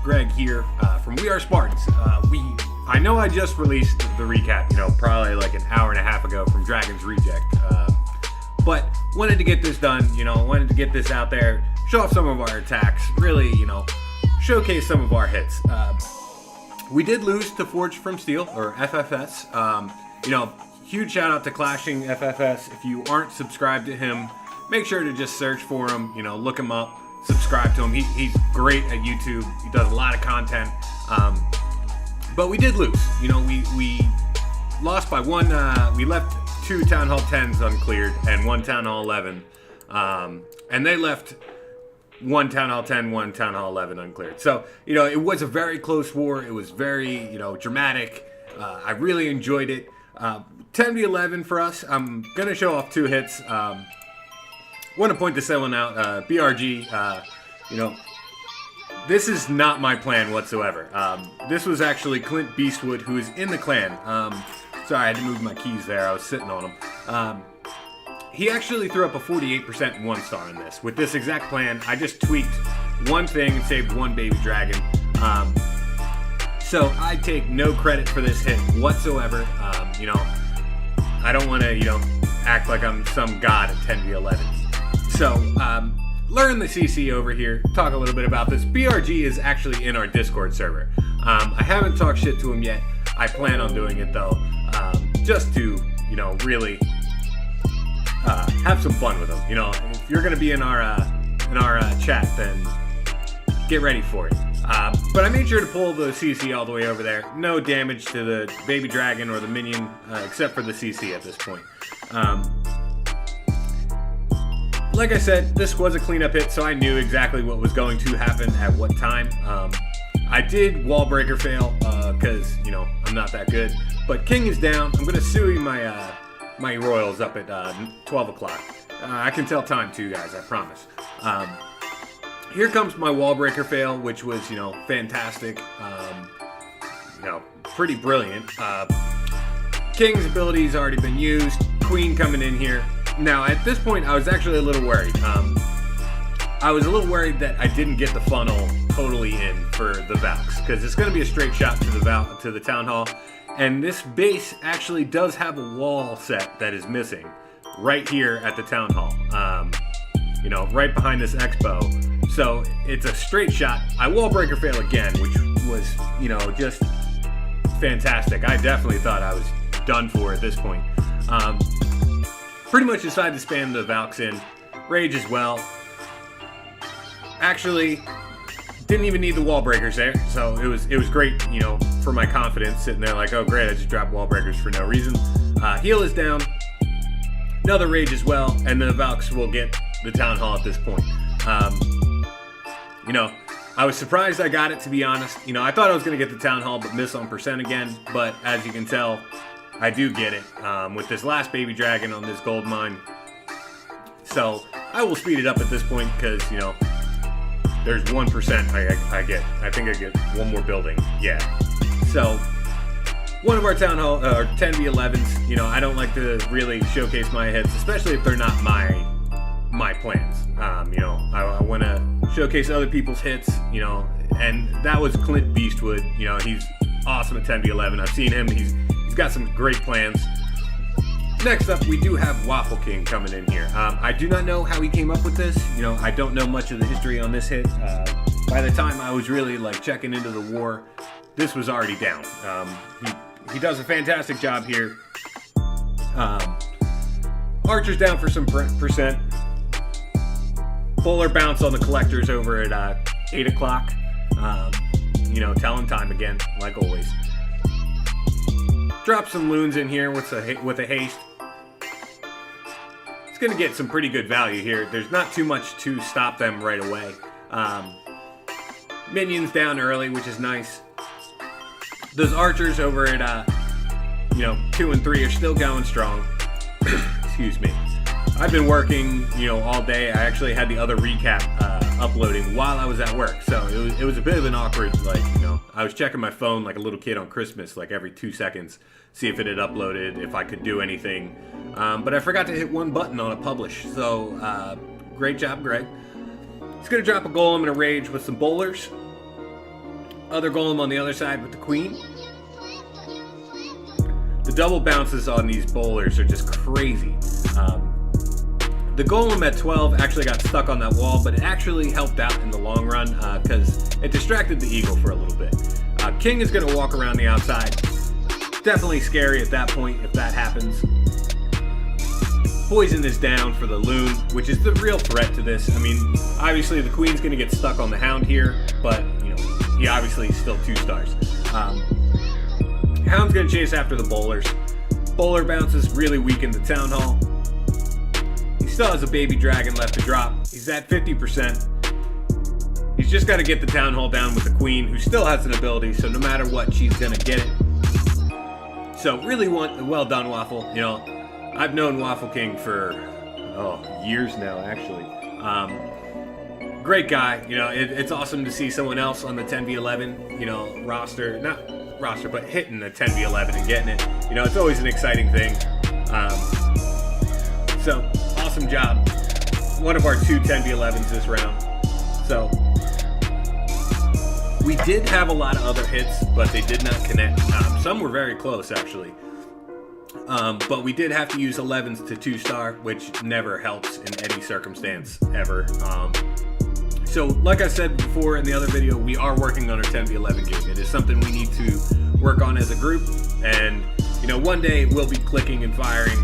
Greg here from We Are Spartans. I know I just released the recap, probably like an hour and a half ago from Dragon's Reject, but wanted to get this done, wanted to get this out there, show off some of our attacks, really, showcase some of our hits. We did lose to ForgedFromSteel, or FFS. Huge shout out to Clashing FFS. If you aren't subscribed to him, make sure to just search for him, look him up, subscribe to him. He's great at YouTube. He does a lot of content. But we did lose. We lost by one. We left 2 Town Hall 10s uncleared and 1 Town Hall 11. And they left 1 Town Hall 10, 1 Town Hall 11 uncleared. So, it was a very close war. It was very, dramatic. I really enjoyed it. 10v11 for us. I'm going to show off 2 hits. Want to point this one out. BRG, this is not my plan whatsoever. This was actually Clint Beastwood, who is in the clan. Sorry, I had to move my keys there. I was sitting on them. He actually threw up a 48% 1-star in this. With this exact plan, I just tweaked one thing and saved 1 baby dragon. So I take no credit for this hit whatsoever. I don't want to, act like I'm some god at 10v11. So, learn the CC over here, talk a little bit about this. BRG is actually in our Discord server. I haven't talked shit to him yet. I plan on doing it though, just to, really have some fun with him. If you're gonna be in our chat, then get ready for it. But I made sure to pull the CC all the way over there. No damage to the baby dragon or the minion, except for the CC at this point. Like I said, this was a cleanup hit, so I knew exactly what was going to happen at what time. I did wall breaker fail, because, I'm not that good. But King is down. I'm going to sue my my royals up at 12 o'clock. I can tell time too, guys, I promise. Here comes my wall breaker fail, which was, fantastic. Pretty brilliant. King's ability's already been used. Queen coming in here. Now, at this point, I was actually a little worried. I was a little worried that I didn't get the funnel totally in for the Valks, because it's going to be a straight shot to the Town Hall, and this base actually does have a wall set that is missing right here at the Town Hall. Right behind this expo. So it's a straight shot. I wall breaker fail again, which was, just fantastic. I definitely thought I was done for at this point. Pretty much decided to spam the Valks in. Rage as well. Actually, didn't even need the wall breakers there, so it was great, for my confidence, sitting there like, oh great, I just dropped wall breakers for no reason. Heal is down. Another rage as well, and the Valks will get the Town Hall at this point. I was surprised I got it, to be honest. I thought I was going to get the Town Hall, but miss on percent again, but as you can tell, I do get it with this last baby dragon on this gold mine. So I will speed it up at this point because, there's 1% I get. I think I get 1 more building. Yeah. So one of our Town Hall, or 10v11s, I don't like to really showcase my hits, especially if they're not my plans. I want to showcase other people's hits, and that was Clint Beastwood. He's awesome at 10v11. I've seen him. He's got some great plans. Next up, we do have Waffle King coming in here. I do not know how he came up with this. I don't know much of the history on this hit. By the time I was really checking into the war, this was already down. He does a fantastic job here. Archer's down for some percent. Bowler bounce on the collectors over at 8 o'clock. Telling time again, like always. Drop some loons in here with a haste. It's going to get some pretty good value here. There's not too much to stop them right away. Minions down early, which is nice. Those archers over at 2 and 3 are still going strong. Excuse me. I've been working, all day. I actually had the other recap uploading while I was at work, so it was a bit of an awkward, I was checking my phone like a little kid on Christmas, every 2 seconds, see if it had uploaded, if I could do anything. But I forgot to hit one button on a publish, so great job, Greg. He's gonna drop a golem and a rage with some bowlers. Other golem on the other side with the queen. The double bounces on these bowlers are just crazy. The golem at 12 actually got stuck on that wall, but it actually helped out in the long run because it distracted the eagle for a little bit. King is going to walk around the outside. Definitely scary at that point if that happens. Poison is down for the loon, which is the real threat to this. I mean, obviously the queen's going to get stuck on the hound here, but you know, he obviously is still 2 stars. Hound's going to chase after the bowlers. Bowler bounces really weaken the town hall. He still has a baby dragon left to drop. He's at 50%. He's just got to get the town hall down with the queen, who still has an ability, so no matter what, she's going to get it. So really well done, Waffle. You know, I've known Waffle King for years now, actually. Great guy. You know, it's awesome to see someone else on the 10v11, you know, not roster, but hitting the 10v11 and getting it. You know, it's always an exciting thing. So awesome job. One of our 2 10v11s this round. So we did have a lot of other hits, but they did not connect. Some were very close, actually. But we did have to use 11s to 2-star, which never helps in any circumstance ever. So like I said before in the other video, we are working on our 10v11 game. It is something we need to work on as a group, and you know, one day we'll be clicking and firing.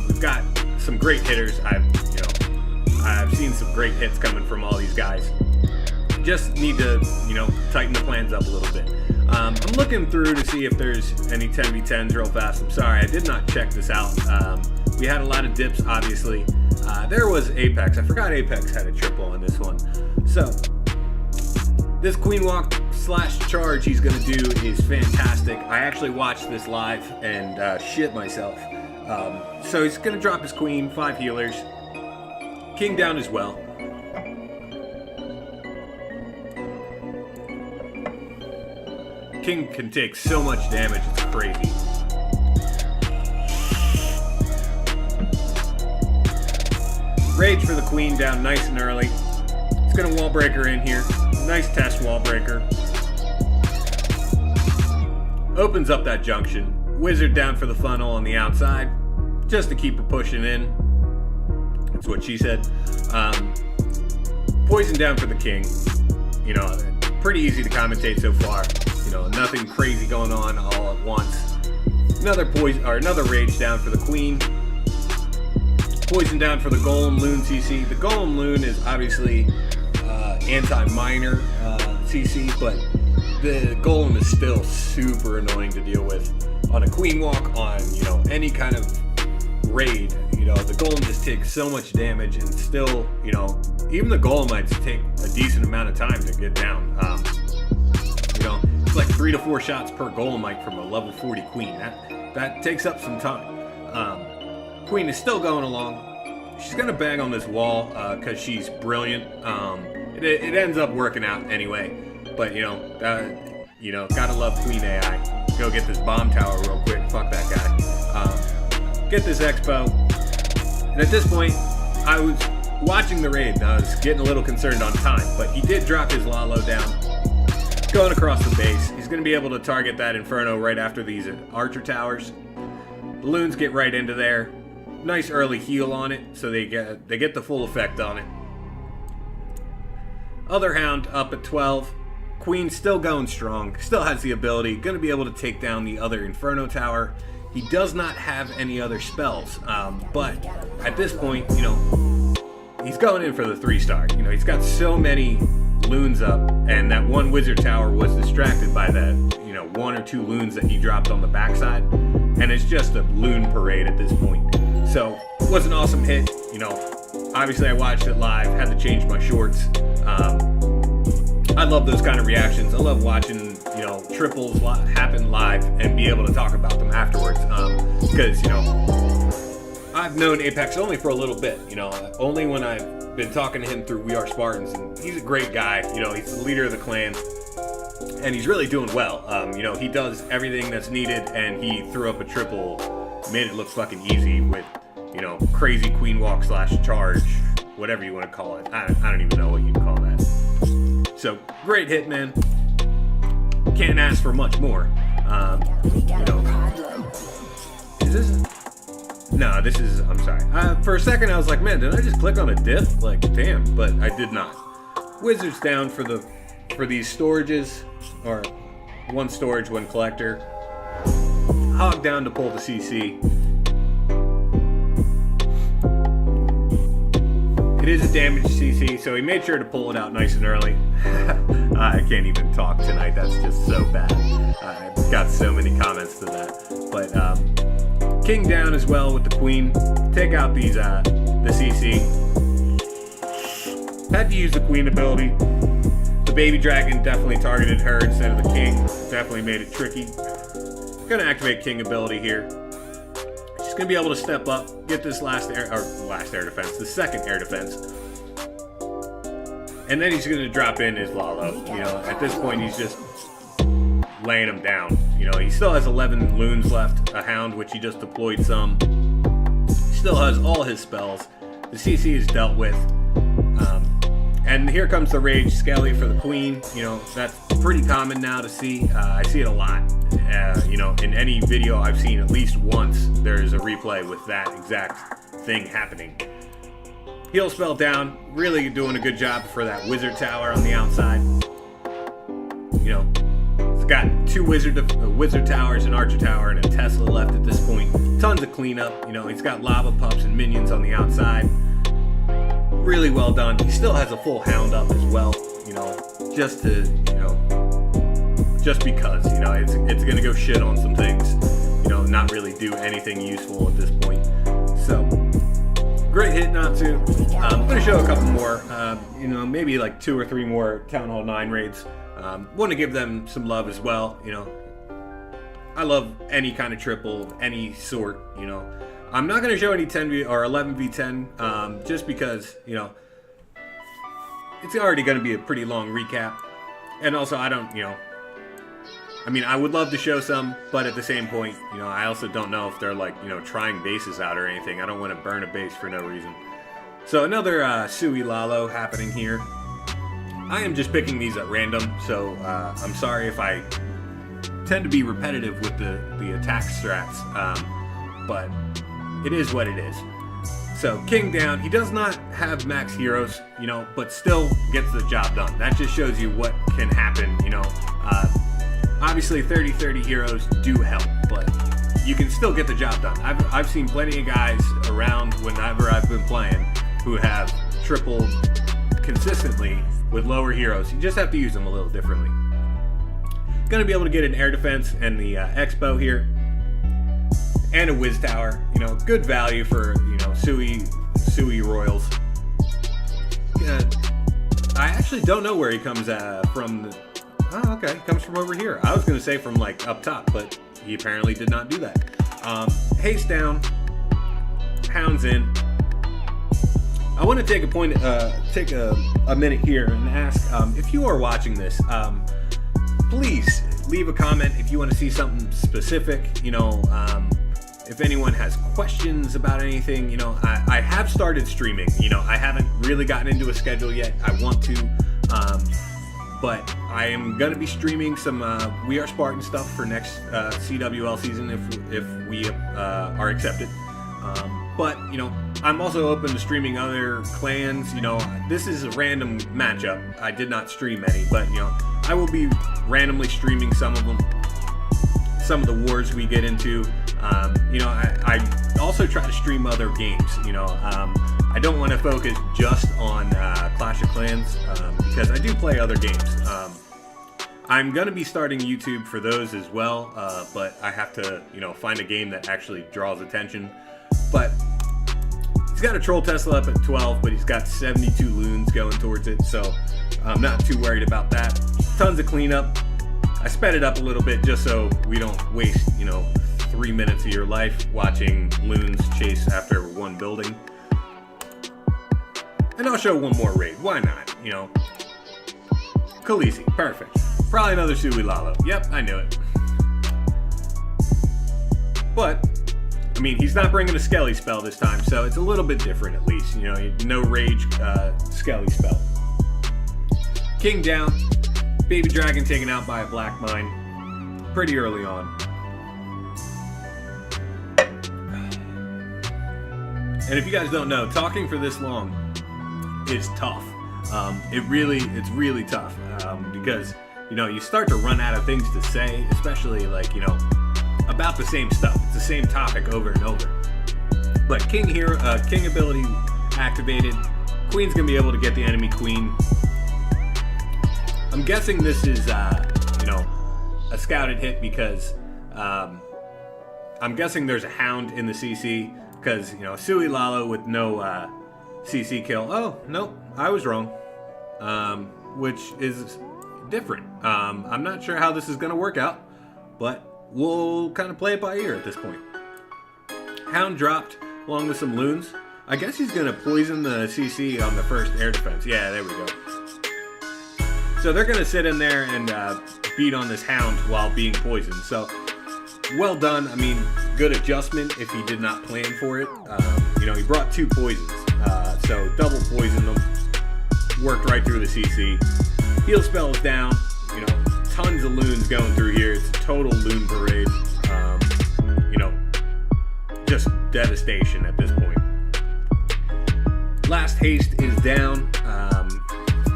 We've got some great hitters. I've seen some great hits coming from all these guys. Just need to, you know, tighten the plans up a little bit. I'm looking through to see if there's any 10v10s real fast. I'm sorry, I did not check this out. We had a lot of dips, obviously. There was Apex. I forgot Apex had a triple on this one. So, this queen walk / charge he's going to do is fantastic. I actually watched this live and shit myself. So he's going to drop his queen, 5 healers. King down as well. King can take so much damage, it's crazy. Rage for the queen down nice and early. It's gonna wall breaker in here. Nice test wall breaker. Opens up that junction. Wizard down for the funnel on the outside, just to keep her pushing in. That's what she said. Poison down for the king. You know, pretty easy to commentate so far. You know, nothing crazy going on all at once. Another rage down for the queen. Poison down for the golem loon CC. The golem loon is obviously anti-miner CC, but the golem is still super annoying to deal with. On a queen walk, on, you know, any kind of raid, you know, the golem just takes so much damage, and still, you know, even the golem might take a decent amount of time to get down. You know, it's like 3 to 4 shots per golemite from a level 40 queen. That takes up some time. Queen is still going along. She's gonna bang on this wall because she's brilliant. It ends up working out anyway. But you know, gotta love Queen AI. Go get this bomb tower real quick. Fuck that guy. Get this expo. And at this point, I was watching the raid and I was getting a little concerned on time. But he did drop his Lalo down, going across the base. He's gonna be able to target that Inferno right after these archer towers. Balloons get right into there. Nice early heal on it, so they get the full effect on it. Other hound up at 12. Queen still going strong, still has the ability, gonna be able to take down the other Inferno tower. He does not have any other spells, but at this point, you know, he's going in for the 3-star. You know, he's got so many loons up, and that one wizard tower was distracted by that, you know, 1 or 2 loons that he dropped on the backside, and it's just a loon parade at this point. So, it was an awesome hit. You know, obviously I watched it live, had to change my shorts. I love those kind of reactions. I love watching, you know, triples happen live and be able to talk about them afterwards. Because, you know, I've known Apex only for a little bit, you know, only when I've been talking to him through We Are Spartans, and he's a great guy. You know, he's the leader of the clan, and he's really doing well. You know, he does everything that's needed, and he threw up a triple, made it look fucking easy with, you know, crazy queen walk / charge, whatever you want to call it. I don't even know what you'd call that. So, great hit, man. can't ask for much more. Is this? No, this is. I'm sorry. For a second, I was like, man, did I just click on a diff? Like, damn, but I did not. Wizards down for these storages, or one storage, one collector. Hog down to pull the CC. It is a damaged CC, so he made sure to pull it out nice and early. I can't even talk tonight. That's just so bad. I've got so many comments to that. But king down as well with the queen. Take out these the CC. Had to use the queen ability. The baby dragon definitely targeted her instead of the king. Definitely made it tricky. Gonna activate king ability here. She's gonna be able to step up, get this last air defense, the second air defense, and then he's gonna drop in his Lalo. You know, at this point he's just laying him down. You know, he still has 11 loons left, a hound which he just deployed some. Still has all his spells. The CC is dealt with. And here comes the Rage Skelly for the queen. You know, that's pretty common now to see. I see it a lot. You know, in any video I've seen at least once, there's a replay with that exact thing happening. Heal spell down, really doing a good job for that wizard tower on the outside. You know, it's got two wizard towers, an archer tower, and a Tesla left at this point. Tons of cleanup. You know, he's got lava pups and minions on the outside. Really well done. He still has a full hound up as well, you know, just because, you know, it's gonna go shit on some things, you know, not really do anything useful at this point. So, great hit, Natsu. I'm gonna show a couple more, you know, maybe like 2 or 3 more Town Hall 9 raids. Want to give them some love as well, you know. I love any kind of triple, of any sort, you know. I'm not going to show any 10v or 11v10, just because, you know, it's already going to be a pretty long recap. And also, I don't, you know, I mean, I would love to show some, but at the same point, you know, I also don't know if they're like, you know, trying bases out or anything. I don't want to burn a base for no reason. So another Sui Lalo happening here. I am just picking these at random, so I'm sorry if I tend to be repetitive with the attack strats, but it is what it is. So king down, he does not have max heroes, you know, but still gets the job done. That just shows you what can happen, you know. Obviously 30-30 heroes do help, but you can still get the job done. I've seen plenty of guys around whenever I've been playing who have tripled consistently with lower heroes. You just have to use them a little differently. Gonna be able to get an air defense and the Expo here. And a Wiz Tower, you know, good value for, you know, Sui Royals. I actually don't know where he comes from. Oh, okay, he comes from over here. I was going to say from like up top, but he apparently did not do that. Haste down, hounds in. I want to take a minute here and ask if you are watching this. Please leave a comment if you want to see something specific. You know. If anyone has questions about anything, you know, I have started streaming. You know, I haven't really gotten into a schedule yet. I want to, but I am going to be streaming some We Are Spartan stuff for next CWL season if we are accepted. But, you know, I'm also open to streaming other clans. You know, this is a random matchup. I did not stream any, but, you know, I will be randomly streaming some of them. Some of the wars we get into. You know, I also try to stream other games. You know, I don't want to focus just on Clash of Clans because I do play other games. I'm going to be starting YouTube for those as well, but I have to, you know, find a game that actually draws attention. But he's got a Troll Tesla up at 12, but he's got 72 loons going towards it, so I'm not too worried about that. Tons of cleanup. I sped it up a little bit just so we don't waste, you know, 3 minutes of your life watching loons chase after one building. And I'll show one more raid. Why not? You know, Khaleesi, perfect. Probably another Sui Lalo. Yep, I knew it. But I mean, he's not bringing a Skelly spell this time, so it's a little bit different at least. You know, no rage Skelly spell. King down. baby dragon taken out by a black mine pretty early on. And if you guys don't know, talking for this long is tough. It's really tough because, you know, you start to run out of things to say, especially like, you know, about the same stuff. It's the same topic over and over. But King ability activated. Queen's gonna be able to get the enemy queen. I'm guessing this is, you know, a scouted hit because I'm guessing there's a hound in the CC because, you know, Sui Lalo with no CC kill. Oh, no, I was wrong. Which is different. I'm not sure how this is gonna work out, but we'll kind of play it by ear at this point. Hound dropped along with some loons. I guess he's gonna poison the CC on the first air defense. Yeah, there we go. So they're gonna sit in there and beat on this hound while being poisoned. So well done. I mean, good adjustment if he did not plan for it. You know, he brought 2 poisons, so double poisoned them. Worked right through the CC. Heal spell is down. You know, tons of loons going through here. It's a total loon parade. You know, just devastation at this point. Last haste is down.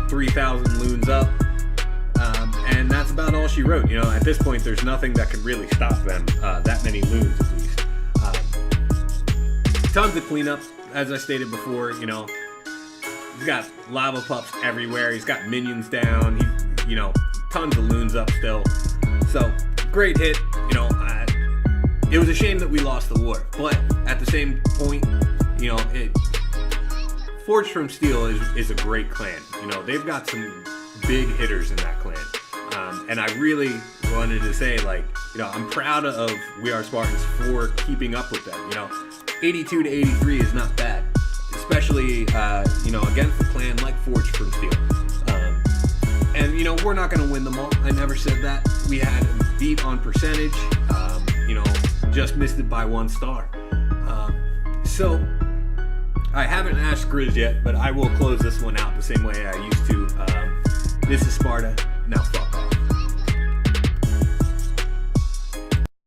3,000 loons up. And that's about all she wrote. You know, at this point, there's nothing that could really stop them. That many loons, at least. Tons of cleanup, as I stated before. You know, he's got lava pups everywhere. He's got minions down. He, you know, tons of loons up still. So great hit. You know, it was a shame that we lost the war, but at the same point, you know, Forged from Steel is a great clan. You know, they've got some big hitters in that clan. And I really wanted to say, like, you know, I'm proud of We Are Spartans for keeping up with them. You know, 82 to 83 is not bad, especially, you know, against a clan like Forged from Steel. And, you know, we're not going to win them all. I never said that. We had a beat on percentage, you know, just missed it by 1 star. So I haven't asked Grizz yet, but I will close this one out the same way I used to. This is Sparta. Now fuck.